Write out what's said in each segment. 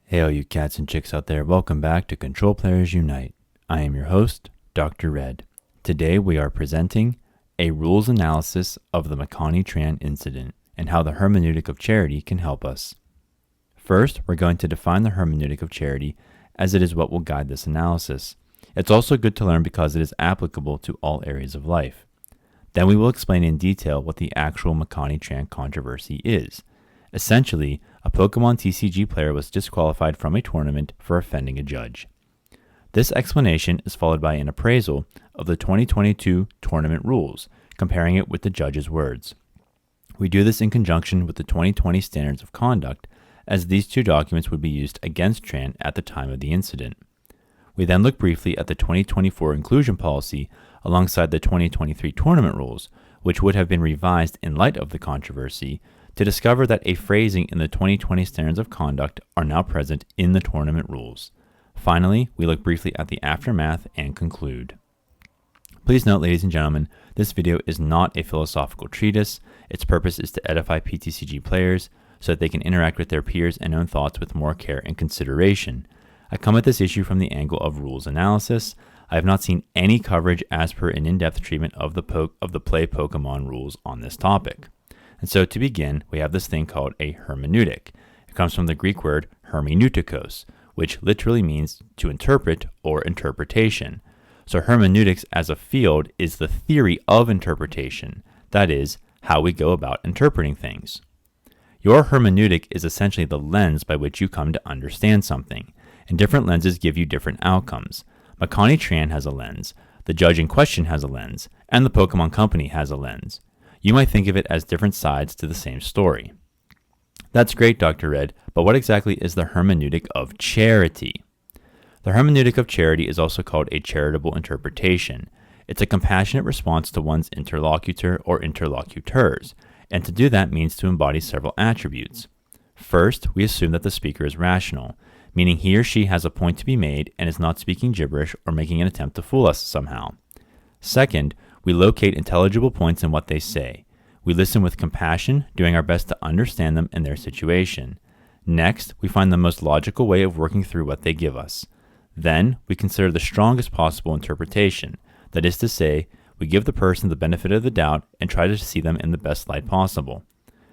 Hey all you cats and chicks out there, welcome back to Control Players Unite. I am your host, Dr. Red. Today we are presenting a rules analysis of the Makani Tran incident and how the Hermeneutic of Charity can help us. First, we're going to define the Hermeneutic of Charity as it is what will guide this analysis. It's also good to learn because it is applicable to all areas of life. Then we will explain in detail what the actual Makani Tran controversy is. Essentially, a Pokémon TCG player was disqualified from a tournament for offending a judge. This explanation is followed by an appraisal of the 2022 tournament rules, comparing it with the judge's words. We do this in conjunction with the 2020 Standards of Conduct, as these two documents would be used against Tran at the time of the incident. We then look briefly at the 2024 inclusion policy alongside the 2023 tournament rules, which would have been revised in light of the controversy, to discover that a phrasing in the 2020 Standards of Conduct are now present in the tournament rules. Finally, we look briefly at the aftermath and conclude. Please note, ladies and gentlemen, this video is not a philosophical treatise. Its purpose is to edify PTCG players so that they can interact with their peers and own thoughts with more care and consideration. I come at this issue from the angle of rules analysis. I have not seen any coverage as per an in-depth treatment of the play Pokemon rules on this topic. And so to begin, we have this thing called a hermeneutic. It comes from the Greek word hermeneutikos, which literally means to interpret or interpretation. So hermeneutics as a field is the theory of interpretation, that is, how we go about interpreting things. Your hermeneutic is essentially the lens by which you come to understand something, and different lenses give you different outcomes. Makani Tran has a lens, the judge in question has a lens, and the Pokemon Company has a lens. You might think of it as different sides to the same story. That's great, Dr. Red, but what exactly is the Hermeneutic of Charity? The Hermeneutic of Charity is also called a charitable interpretation. It's a compassionate response to one's interlocutor or interlocutors, and to do that means to embody several attributes. First, we assume that the speaker is rational, meaning he or she has a point to be made and is not speaking gibberish or making an attempt to fool us somehow. Second, we locate intelligible points in what they say. We listen with compassion, doing our best to understand them and their situation. Next, we find the most logical way of working through what they give us. Then, we consider the strongest possible interpretation. That is to say, we give the person the benefit of the doubt and try to see them in the best light possible.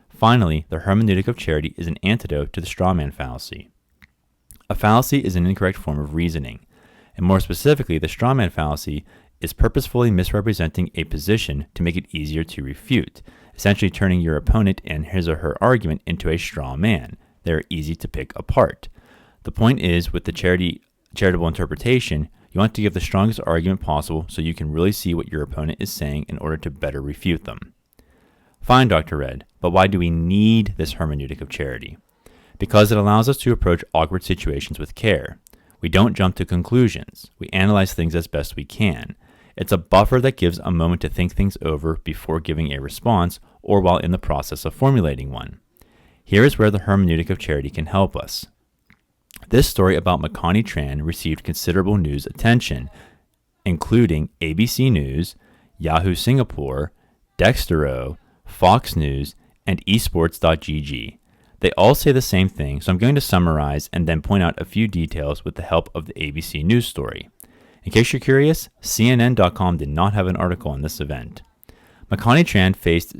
Finally, the Hermeneutic of Charity is an antidote to the strawman fallacy. A fallacy is an incorrect form of reasoning, and more specifically, the strawman fallacy is purposefully misrepresenting a position to make it easier to refute, essentially turning your opponent and his or her argument into a straw man. They're easy to pick apart. The point is, with the charitable interpretation, you want to give the strongest argument possible so you can really see what your opponent is saying in order to better refute them. Fine, Dr. Red, but why do we need this Hermeneutic of Charity? Because it allows us to approach awkward situations with care. We don't jump to conclusions. We analyze things as best we can. It's a buffer that gives a moment to think things over before giving a response or while in the process of formulating one. Here is where the Hermeneutic of Charity can help us. This story about Makani Tran received considerable news attention, including ABC News, Yahoo Singapore, Dextero, Fox News, and esports.gg. They all say the same thing, so I'm going to summarize and then point out a few details with the help of the ABC News story. In case you're curious, CNN.com did not have an article on this event. Makani Tran faced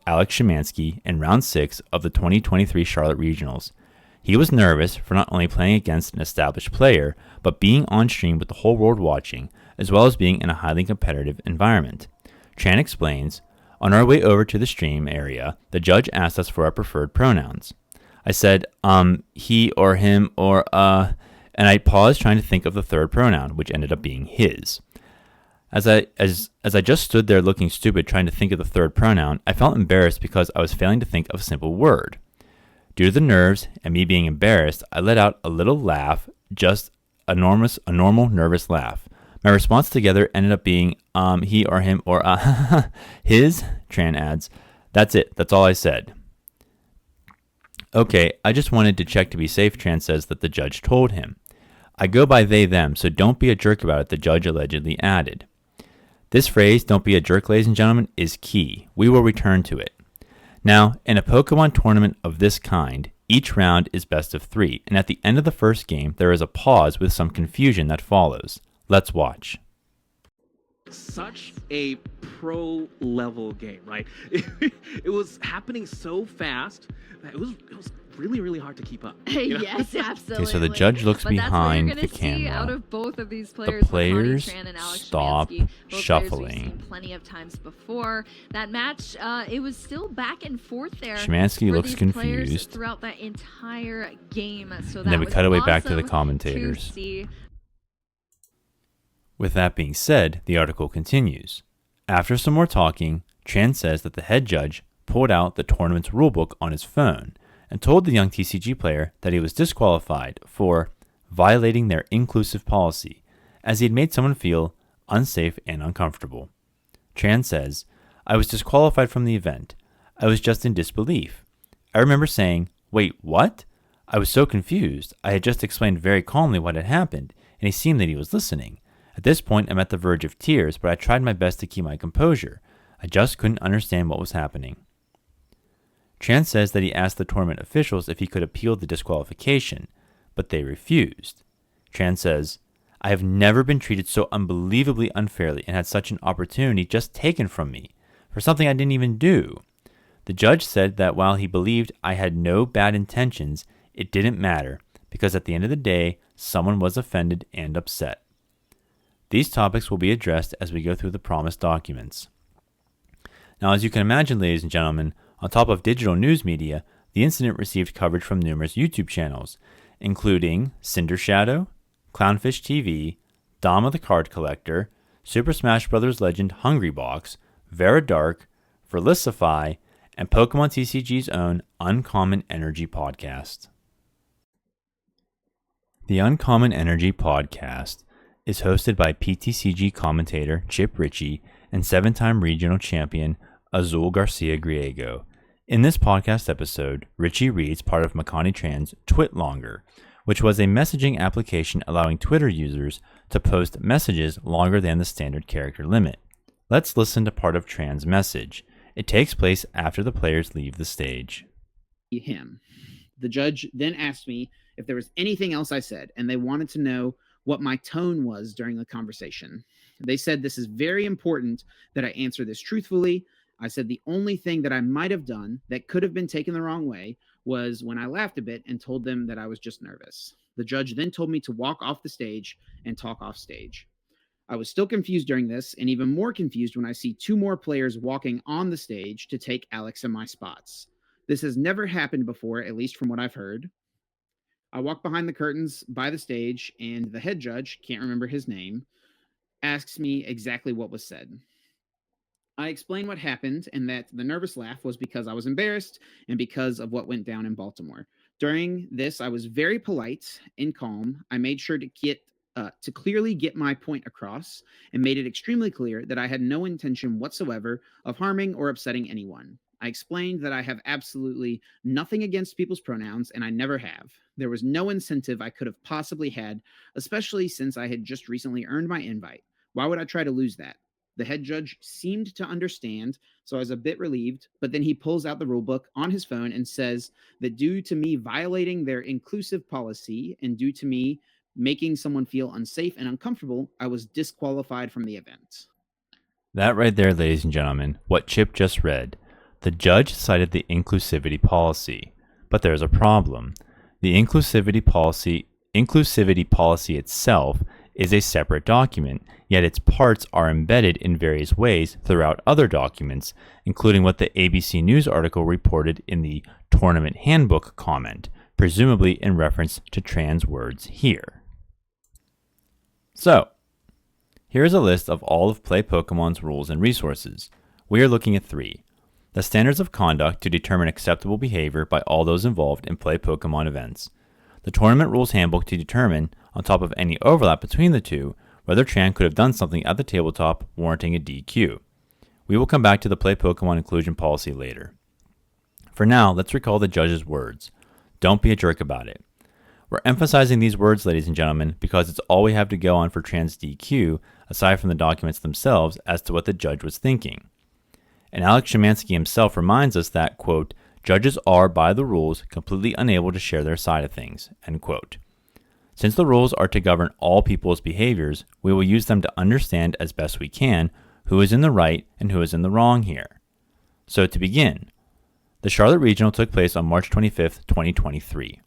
Alex Schemanske in round 6 of the 2023 Charlotte Regionals. He was nervous for not only playing against an established player, but being on stream with the whole world watching, as well as being in a highly competitive environment. Tran explains, "On our way over to the stream area, the judge asked us for our preferred pronouns. I said, he or him or and I paused trying to think of the third pronoun, which ended up being his. As I just stood there looking stupid trying to think of the third pronoun, I felt embarrassed because I was failing to think of a simple word. Due to the nerves and me being embarrassed, I let out a little laugh, just a normal nervous laugh. My response together ended up being, he or him or his," Tran adds. "That's it, that's all I said." "Okay, I just wanted to check to be safe," Tran says that the judge told him. "I go by they, them, so don't be a jerk about it," the judge allegedly added. This phrase, "don't be a jerk," ladies and gentlemen, is key. We will return to it. Now, in a Pokemon tournament of this kind, Each round is best of 3, and at the end of the first game, there is a pause with some confusion that follows. Let's watch. Such a pro level game, right? It was happening so fast that it was really hard to keep up. Yes, absolutely. Okay, so the judge looks but behind that's what the camera. See out of both of these players, the players Makani Tran and Alex stop Schemanske, both shuffling. Players we've seen plenty of times before. That match, it was still back and forth there. Schemanske looks these confused throughout that entire game. So that and then we cut away back to the awesome commentators. to see. With that being said, the article continues. After some more talking, Tran says that the head judge pulled out the tournament's rulebook on his phone and told the young TCG player that he was disqualified for violating their inclusive policy, as he had made someone feel unsafe and uncomfortable. Tran says, "I was disqualified from the event. I was just in disbelief. I remember saying, 'Wait, what?' I was so confused. I had just explained very calmly what had happened, and he seemed that he was listening. At this point, I'm at the verge of tears, but I tried my best to keep my composure. I just couldn't understand what was happening." Tran says that he asked the tournament officials if he could appeal the disqualification, but they refused. Tran says, "I have never been treated so unbelievably unfairly and had such an opportunity just taken from me for something I didn't even do. The judge said that while he believed I had no bad intentions, it didn't matter because at the end of the day, someone was offended and upset." These topics will be addressed as we go through the promised documents. Now, as you can imagine, ladies and gentlemen, on top of digital news media, the incident received coverage from numerous YouTube channels, including Cinder Shadow, Clownfish TV, Dama the Card Collector, Super Smash Bros. Legend Hungrybox, Vera Dark, Verlisify, and Pokemon TCG's own Uncommon Energy podcast. The Uncommon Energy podcast is hosted by PTCG commentator Chip Ritchie and 7-time regional champion Azul Garcia Griego. In this podcast episode, Ritchie reads part of Makani Tran's Twit Longer, which was a messaging application allowing Twitter users to post messages longer than the standard character limit. Let's listen to part of Tran's message. It takes place after the players leave the stage. Him. The judge then asked me if there was anything else I said, and they wanted to know what my tone was during the conversation. They said this is very important that I answer this truthfully. I said the only thing that I might have done that could have been taken the wrong way was when I laughed a bit and told them that I was just nervous. The judge then told me to walk off the stage and talk off stage. I was still confused during this, and even more confused when I see 2 more players walking on the stage to take Alex and my spots. This has never happened before, at least from what I've heard. I walk behind the curtains by the stage, and the head judge, can't remember his name, asks me exactly what was said. I explain what happened and that the nervous laugh was because I was embarrassed and because of what went down in Baltimore. During this, I was very polite and calm. I made sure to clearly get my point across and made it extremely clear that I had no intention whatsoever of harming or upsetting anyone. I explained that I have absolutely nothing against people's pronouns, and I never have. There was no incentive I could have possibly had, especially since I had just recently earned my invite. Why would I try to lose that? The head judge seemed to understand, so I was a bit relieved, but then he pulls out the rulebook on his phone and says that due to me violating their inclusive policy and due to me making someone feel unsafe and uncomfortable, I was disqualified from the event. That right there, ladies and gentlemen, what Chip just read. The judge cited the inclusivity policy, but there's a problem. The inclusivity policy itself is a separate document, yet its parts are embedded in various ways throughout other documents, including what the ABC News article reported in the Tournament Handbook comment, presumably in reference to Tran's words here. So, here's a list of all of Play Pokemon's rules and resources. We are looking at 3. The standards of conduct to determine acceptable behavior by all those involved in Play Pokemon events. The Tournament Rules Handbook to determine, on top of any overlap between the two, whether Tran could have done something at the tabletop warranting a DQ. We will come back to the Play Pokemon inclusion policy later. For now, let's recall the judge's words. Don't be a jerk about it. We're emphasizing these words, ladies and gentlemen, because it's all we have to go on for Tran's DQ, aside from the documents themselves, as to what the judge was thinking. And Alex Schemanske himself reminds us that, quote, Judges are, by the rules, completely unable to share their side of things, end quote. Since the rules are to govern all people's behaviors, we will use them to understand as best we can who is in the right and who is in the wrong here. So to begin, the Charlotte Regional took place on March 25th, 2023.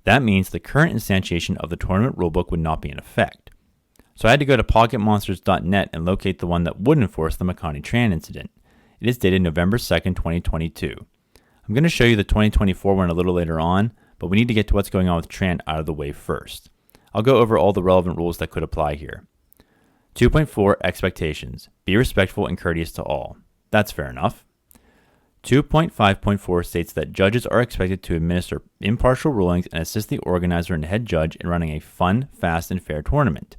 That means the current instantiation of the tournament rulebook would not be in effect. So I had to go to pocketmonsters.net and locate the one that would enforce the Makani Tran incident. It is dated November 2nd, 2022. I'm going to show you the 2024 one a little later on, but we need to get to what's going on with Tran out of the way first. I'll go over all the relevant rules that could apply here. 2.4 Expectations. Be respectful and courteous to all. That's fair enough. 2.5.4 states that judges are expected to administer impartial rulings and assist the organizer and head judge in running a fun, fast, and fair tournament.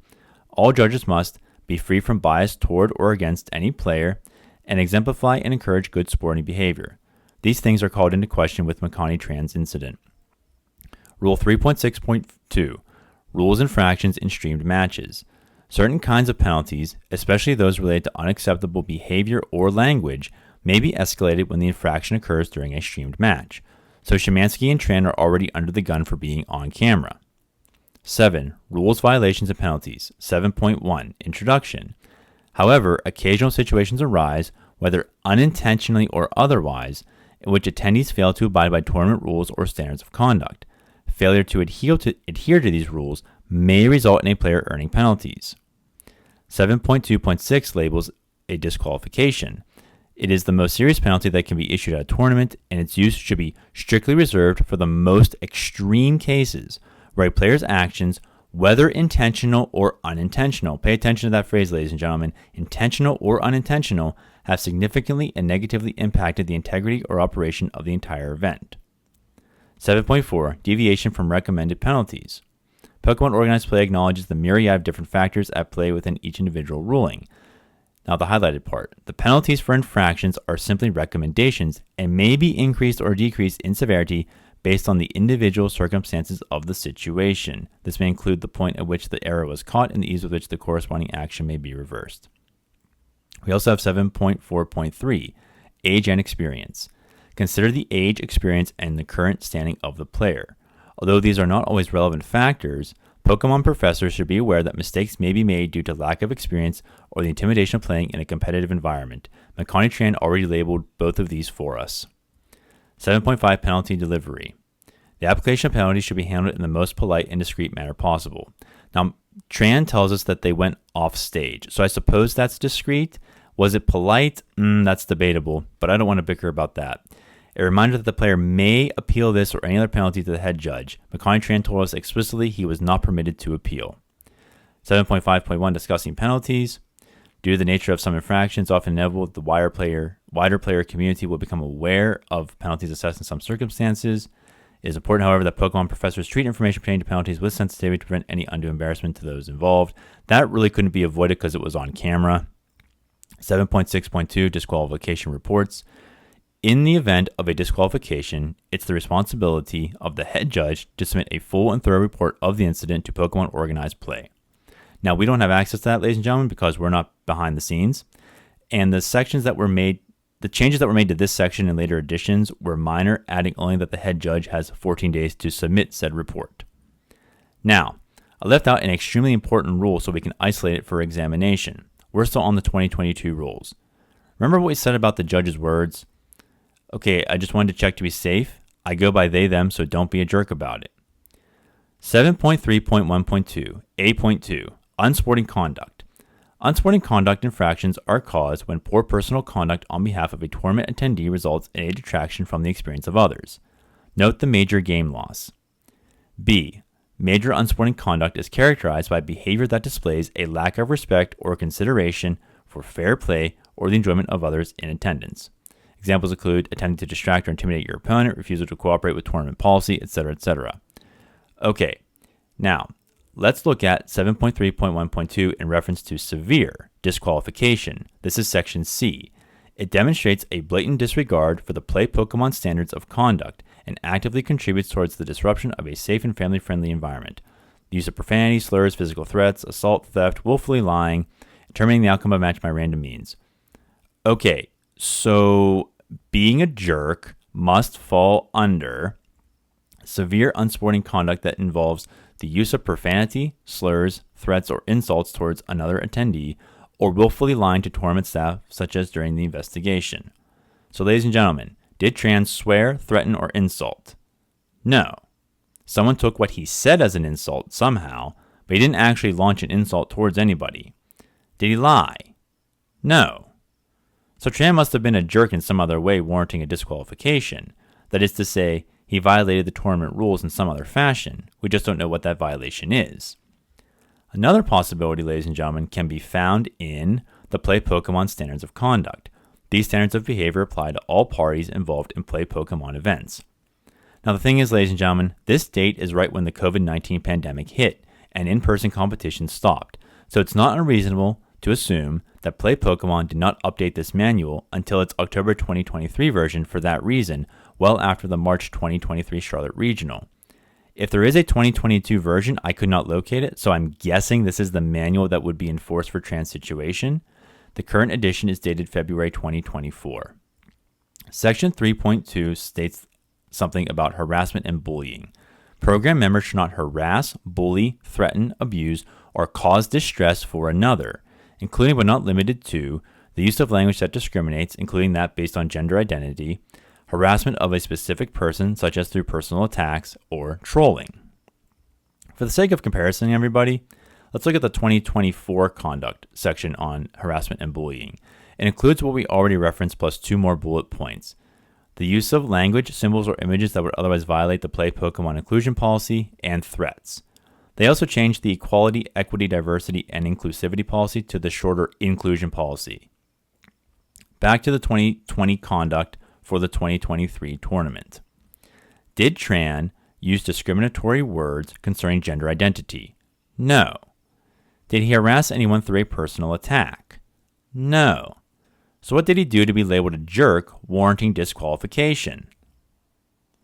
All judges must be free from bias toward or against any player and exemplify and encourage good sporting behavior. These things are called into question with Makani Tran's incident. Rule 3.6.2 Rules infractions in streamed matches. Certain kinds of penalties, especially those related to unacceptable behavior or language, may be escalated when the infraction occurs during a streamed match. So Schemanske and Tran are already under the gun for being on camera. 7. Rules, violations, and penalties. 7.1 Introduction. However, occasional situations arise, whether unintentionally or otherwise, in which attendees fail to abide by tournament rules or standards of conduct. Failure to adhere to these rules may result in a player earning penalties. 7.2.6 labels a disqualification. It is the most serious penalty that can be issued at a tournament, and its use should be strictly reserved for the most extreme cases where a player's actions, whether intentional or unintentional, pay attention to that phrase, ladies and gentlemen, intentional or unintentional, have significantly and negatively impacted the integrity or operation of the entire event. 7.4 Deviation from recommended penalties. Pokemon Organized Play acknowledges the myriad of different factors at play within each individual ruling. Now the highlighted part. The penalties for infractions are simply recommendations and may be increased or decreased in severity based on the individual circumstances of the situation. This may include the point at which the error was caught and the ease with which the corresponding action may be reversed. We also have 7.4.3 Age and Experience. Consider the age, experience, and the current standing of the player. Although these are not always relevant factors, Pokemon professors should be aware that mistakes may be made due to lack of experience or the intimidation of playing in a competitive environment. Makani Tran already labeled both of these for us. 7.5 Penalty Delivery. The application of penalties should be handled in the most polite and discreet manner possible. Now, Tran tells us that they went off stage, so I suppose that's discreet. Was it polite? That's debatable, but I don't want to bicker about that. A reminder that the player may appeal this or any other penalty to the head judge. Makani Tran told us explicitly he was not permitted to appeal. 7.5.1 Discussing penalties. Due to the nature of some infractions, often inevitable, the wider player community will become aware of penalties assessed in some circumstances. It is important, however, that Pokemon professors treat information pertaining to penalties with sensitivity to prevent any undue embarrassment to those involved. That really couldn't be avoided because it was on camera. 7.6.2 Disqualification Reports. In the event of a disqualification, it's the responsibility of the head judge to submit a full and thorough report of the incident to Pokemon Organized Play. Now, we don't have access to that, ladies and gentlemen, because we're not behind the scenes. And the changes that were made to this section in later editions were minor, adding only that the head judge has 14 days to submit said report. Now, I left out an extremely important rule so we can isolate it for examination. We're still on the 2022 rules. Remember what we said about the judge's words? Okay, I just wanted to check to be safe. I go by they, them, so don't be a jerk about it. 7.3.1.2 A.2 Unsporting Conduct. Unsporting conduct infractions are caused when poor personal conduct on behalf of a tournament attendee results in a detraction from the experience of others. Note the major game loss. B. Major unsporting conduct is characterized by behavior that displays a lack of respect or consideration for fair play or the enjoyment of others in attendance. Examples include attempting to distract or intimidate your opponent, refusal to cooperate with tournament policy, etc., etc. Okay, now let's look at 7.3.1.2 in reference to severe disqualification. This is section C. It demonstrates a blatant disregard for the play Pokemon standards of conduct and actively contributes towards the disruption of a safe and family-friendly environment. The use of profanity, slurs, physical threats, assault, theft, willfully lying, determining the outcome of a match by random means. Okay, so being a jerk must fall under severe unsporting conduct that involves the use of profanity, slurs, threats, or insults towards another attendee, or willfully lying to tournament staff, such as during the investigation. So, ladies and gentlemen, did Tran swear, threaten, or insult? No. Someone took what he said as an insult somehow, but he didn't actually launch an insult towards anybody. Did he lie? No. So Tran must have been a jerk in some other way, warranting a disqualification. That is to say, he violated the tournament rules in some other fashion. We just don't know what that violation is. Another possibility, ladies and gentlemen, can be found in the Play Pokemon Standards of Conduct. These standards of behavior apply to all parties involved in Play Pokemon events. Now the thing is, ladies and gentlemen, this date is right when the COVID-19 pandemic hit and in-person competition stopped. So it's not unreasonable to assume that Play Pokemon did not update this manual until its October 2023 version for that reason, well after the March 2023 Charlotte Regional. If there is a 2022 version, I could not locate it, so I'm guessing this is the manual that would be enforced for Tran's situation. The current edition is dated February 2024. Section 3.2 states something about harassment and bullying. Program members should not harass, bully, threaten, abuse, or cause distress for another, including but not limited to the use of language that discriminates, including that based on gender identity, harassment of a specific person, such as through personal attacks, or trolling. For the sake of comparison, everybody, let's look at the 2024 conduct section on harassment and bullying. It includes what we already referenced plus 2 more bullet points. The use of language, symbols, or images that would otherwise violate the Play Pokemon inclusion policy, and threats. They also changed the equality, equity, diversity, and inclusivity policy to the shorter inclusion policy. Back to the 2020 conduct for the 2023 tournament. Did Tran use discriminatory words concerning gender identity? No. Did he harass anyone through a personal attack? No. So what did he do to be labeled a jerk, warranting disqualification?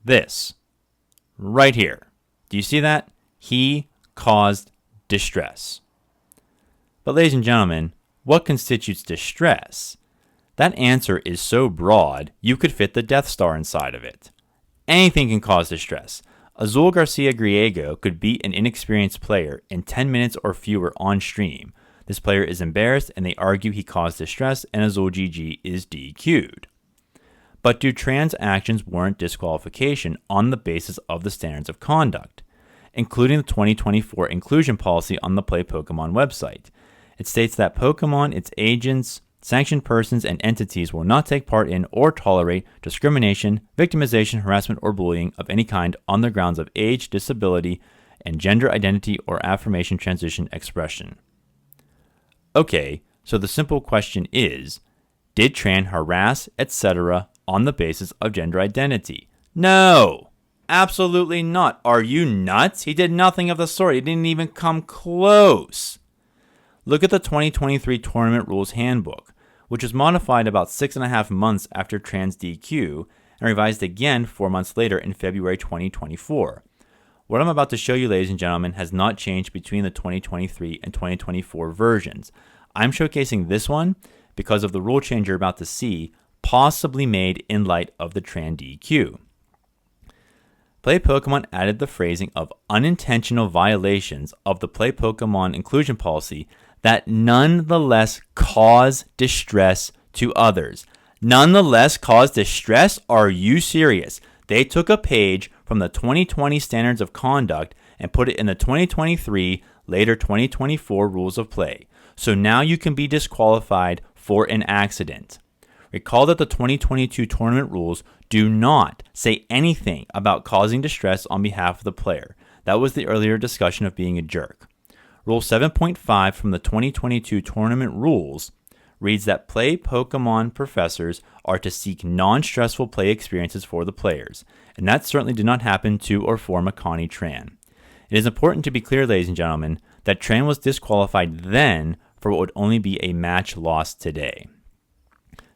This. Right here. Do you see that? He caused distress. But ladies and gentlemen, what constitutes distress? That answer is so broad, you could fit the Death Star inside of it. Anything can cause distress. Azul Garcia Griego could beat an inexperienced player in 10 minutes or fewer on stream. This player is embarrassed and they argue he caused distress and Azul GG is DQ'd. But do Tran's actions warrant disqualification on the basis of the standards of conduct, including the 2024 inclusion policy on the Play Pokemon website? It states that Pokemon, its agents, sanctioned persons, and entities will not take part in or tolerate discrimination, victimization, harassment, or bullying of any kind on the grounds of age, disability, and gender identity or affirmation transition expression. Okay, so the simple question is, did Tran harass, etc. on the basis of gender identity? No! Absolutely not. Are you nuts? He did nothing of the sort. He didn't even come close. Look at the 2023 Tournament Rules Handbook, which was modified about 6.5 months after Tran's DQ and revised again 4 months later in February 2024. What I'm about to show you, ladies and gentlemen, has not changed between the 2023 and 2024 versions. I'm showcasing this one because of the rule change you're about to see, possibly made in light of the Tran DQ. Play Pokemon added the phrasing of unintentional violations of the Play Pokemon inclusion policy that nonetheless cause distress to others. Nonetheless cause distress? Are you serious? They took a page from the 2020 Standards of Conduct and put it in the 2023, later 2024 Rules of Play. So now you can be disqualified for an accident. Recall that the 2022 tournament rules do not say anything about causing distress on behalf of the player. That was the earlier discussion of being a jerk. Rule 7.5 from the 2022 tournament rules reads that Play Pokemon professors are to seek non-stressful play experiences for the players, and that certainly did not happen to or for Makani Tran. It is important to be clear, ladies and gentlemen, that Tran was disqualified then for what would only be a match lost today.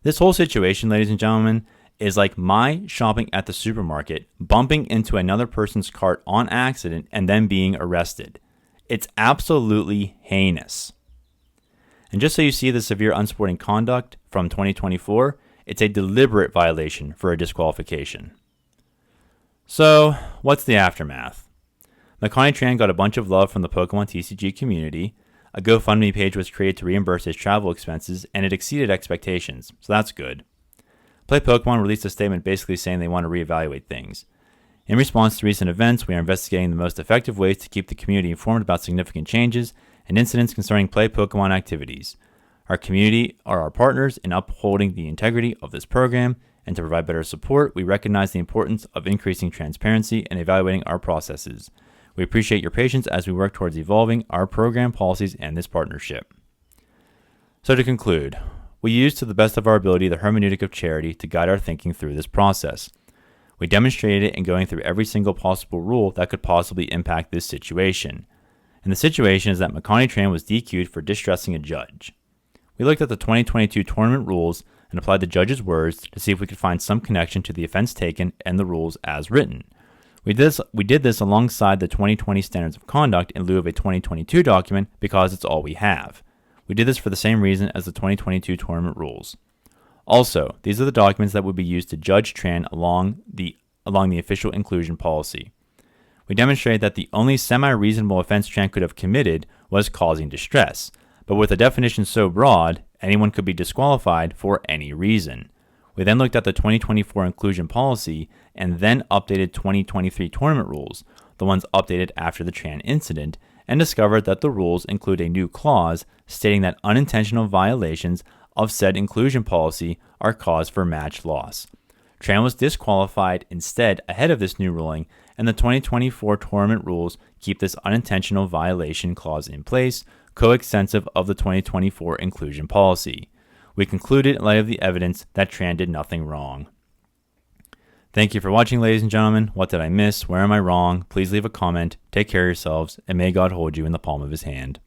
This whole situation, ladies and gentlemen, is like my shopping at the supermarket, bumping into another person's cart on accident, and then being arrested. It's absolutely heinous. And just so you see the severe unsporting conduct from 2024, It's a deliberate violation for a disqualification. So, what's the aftermath? Makani Tran got a bunch of love from the Pokémon TCG community. A GoFundMe page was created to reimburse his travel expenses, and it exceeded expectations, so that's good. Play Pokémon released a statement basically saying they want to reevaluate things. In response to recent events, we are investigating the most effective ways to keep the community informed about significant changes and incidents concerning Play Pokémon activities. Our community are our partners in upholding the integrity of this program, and to provide better support, we recognize the importance of increasing transparency and evaluating our processes. We appreciate your patience as we work towards evolving our program policies and this partnership. So to conclude, we use to the best of our ability the Hermeneutic of Charity to guide our thinking through this process. We demonstrated it in going through every single possible rule that could possibly impact this situation. And the situation is that Makani Tran was DQ'd for distressing a judge. We looked at the 2022 tournament rules and applied the judge's words to see if we could find some connection to the offense taken and the rules as written. We did this alongside the 2020 Standards of Conduct in lieu of a 2022 document because it's all we have. We did this for the same reason as the 2022 tournament rules. Also, these are the documents that would be used to judge Tran along the official inclusion policy. We demonstrated that the only semi-reasonable offense Tran could have committed was causing distress, but with a definition so broad, anyone could be disqualified for any reason. We then looked at the 2024 inclusion policy and then updated 2023 tournament rules, the ones updated after the Tran incident, and discovered that the rules include a new clause stating that unintentional violations of said inclusion policy are cause for match loss. Tran was disqualified instead ahead of this new ruling, and the 2024 tournament rules keep this unintentional violation clause in place, coextensive of the 2024 inclusion policy. We concluded in light of the evidence that Tran did nothing wrong. Thank you for watching, ladies and gentlemen. What did I miss? Where am I wrong? Please leave a comment. Take care of yourselves, and may God hold you in the palm of his hand.